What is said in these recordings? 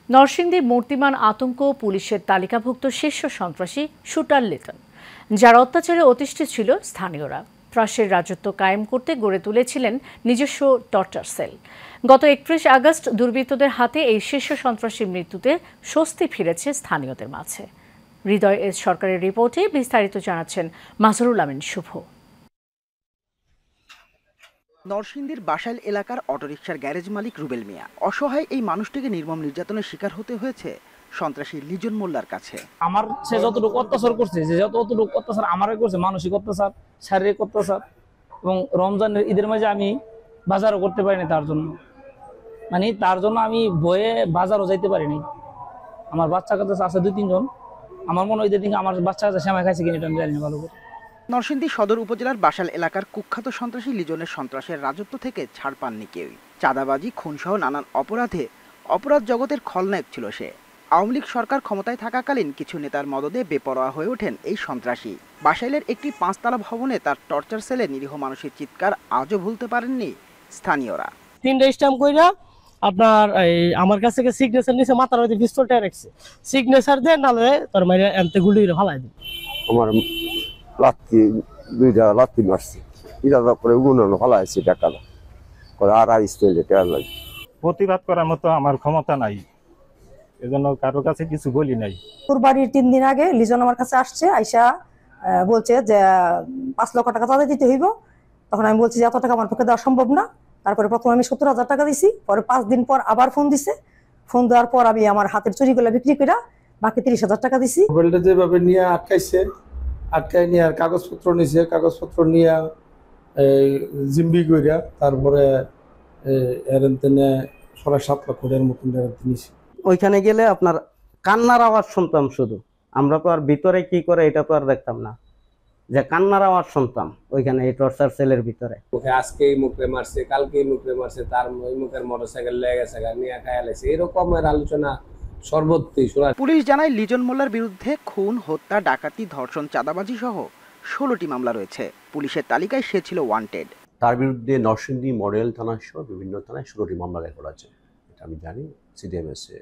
নরসিংদীর মূর্তিমান আতঙ্ক পুলিশের তালিকাভুক্ত শীর্ষ সন্ত্রাসী শুটার লিটন, যার অত্যাচারে অতিষ্ঠ ছিল স্থানীয়রা। ত্রাসের রাজত্ব কায়েম করতে গড়ে তুলেছিলেন নিজস্ব টর্চার সেল। গত 31 আগস্ট দুর্বৃত্তদের হাতে এই শীর্ষ সন্ত্রাসীর মৃত্যুতে স্বস্তি ফিরেছে স্থানীয়দের মাঝে। হৃদয় এস সরকারের রিপোর্টে বিস্তারিত জানাচ্ছেন মাজহারুল আমিন শুভ। নরসিংদীর বাসাইল এলাকার অটোরিকশার গ্যারেজ মালিক রুবেল মিয়া অসহায় এই মানুষটিকে নির্মম নির্যাতনের শিকার হতে হয়েছে সন্ত্রাসী লিজন মোল্লার কাছে। আমার সে যতটুকু অত্যাচার করছে, যে যতটুকু অত্যাচার আমারই করছে, মানসিক অত্যাচার, শারীরিক অত্যাচার, এবং রমজানের ঈদের মাঝে আমি বাজারও করতে পারিনি তার জন্য। মানে তার জন্য আমি ভয়ে বাজারও যাইতে পারিনি। আমার বাচ্চা কাছে আছে 2-3 জন। আমার মনে হয় যে আমার বাচ্চা কাছে সেমাই খাইছে কিনা এটা আমি জানি না ভালো করে। নরসিংদী সদর উপজেলার বাসাইল এলাকার কুখ্যাত সন্ত্রাসী লিজনের সন্ত্রাসের রাজত্ব থেকে ছাড় পাননি কেউই। চাঁদাবাজি, খুনসহ নানান অপরাধ জগতের খলনায়ক ছিল সে। আওয়ামী লীগ সরকার ক্ষমতায় থাকাকালীন কিছু নেতার মদদে বেপরোয়া হয়ে ওঠেন এই সন্ত্রাসী। বাসাইলের একটি 5তলা ভবনে তার টর্চার সেলে নিরীহ মানুষের চিৎকার আজও ভুলতে পারেননি স্থানীয়রা। 3টা স্ট্যাম্প কইরা আপনার আমার কাছ থেকে সিগনেচার নিচে মাথার মধ্যে পিস্তলটা রাখছে, সিগনেচার দেন নালে তোর মাইরে এনতে গুলি ফালাই দিন। আমার লাত্তি 2টা লাত্তি মারছে, এটা করে উগুনানো ফালাইছে টাকা করে আর স্টাইলে টাকা লাগে। প্রতিবাদ করার মতো আমার ক্ষমতা নাই, এজন্য কারো কাছে কিছু বলি নাই। তোর বাড়ির 3 দিন আগে লিজন আমার কাছে আসছে, আইসা বলছে যে 5 লক্ষ টাকা চাঁদা দিতে হইব। তখন আমি বলছি যে এত টাকা আমার পক্ষে দেওয়া সম্ভব না। তারপরে প্রথমে আমি 70,000 টাকা দিছি, পরে 5 দিন পর আবার ফোন দিছে। ফোন দেওয়ার পর আমি আমার হাতের চুরিগুলো বিক্রি করে বাকি 30,000 টাকা দিছি। মোবাইলটা যেভাবে নিয়ে আটকাই নিয়ে আর কাগজপত্র নিছে, কাগজপত্র নিয়ে জিম্বি কইরা তারপরে এরেনতেনে 7.5 লক্ষ টাকার মতন নিছে। ওইখানে গেলে আপনার কান্নার আওয়াজ শুনতাম শুধু, আমরা তো আর ভিতরে কি করে এটা তো আর দেখতাম না, যে কান্নার আওয়াজ শুনতাম ওইখানে এই টর্চার সেলের ভিতরে। আজকে এই মুখে মারছে, কালকে এই মুখে মারছে, তার ওই মুখের মোটরসাইকেল লেগে গেছে, নিয়ে খায়ালাইছে, এরকমের আলোচনা সর্বত্রই শোনা। পুলিশ জানায় লিজন মোল্লার বিরুদ্ধে খুন, হত্যা, ডাকাতি, ধর্ষণ, চাঁদাবাজি সহ 16টি মামলা রয়েছে। পুলিশের তালিকায় সে ছিল ওয়ান্টেড। তার বিরুদ্ধে নরসিংদী মডেল থানা সহ বিভিন্ন থানায় 16টি মামলা রেকর্ড আছে, এটা আমি জানি। সিডিএমএস এ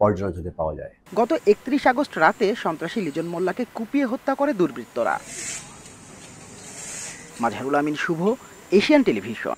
পর্যালোচনাতে পাওয়া যায়। গত 31 আগস্ট রাতে সন্ত্রাসী লিজন মোল্লাকে কুপিয়ে হত্যা করে দুর্বৃত্তরা। মাজহারুল আমিন শুভ, এশিয়ান টেলিভিশন।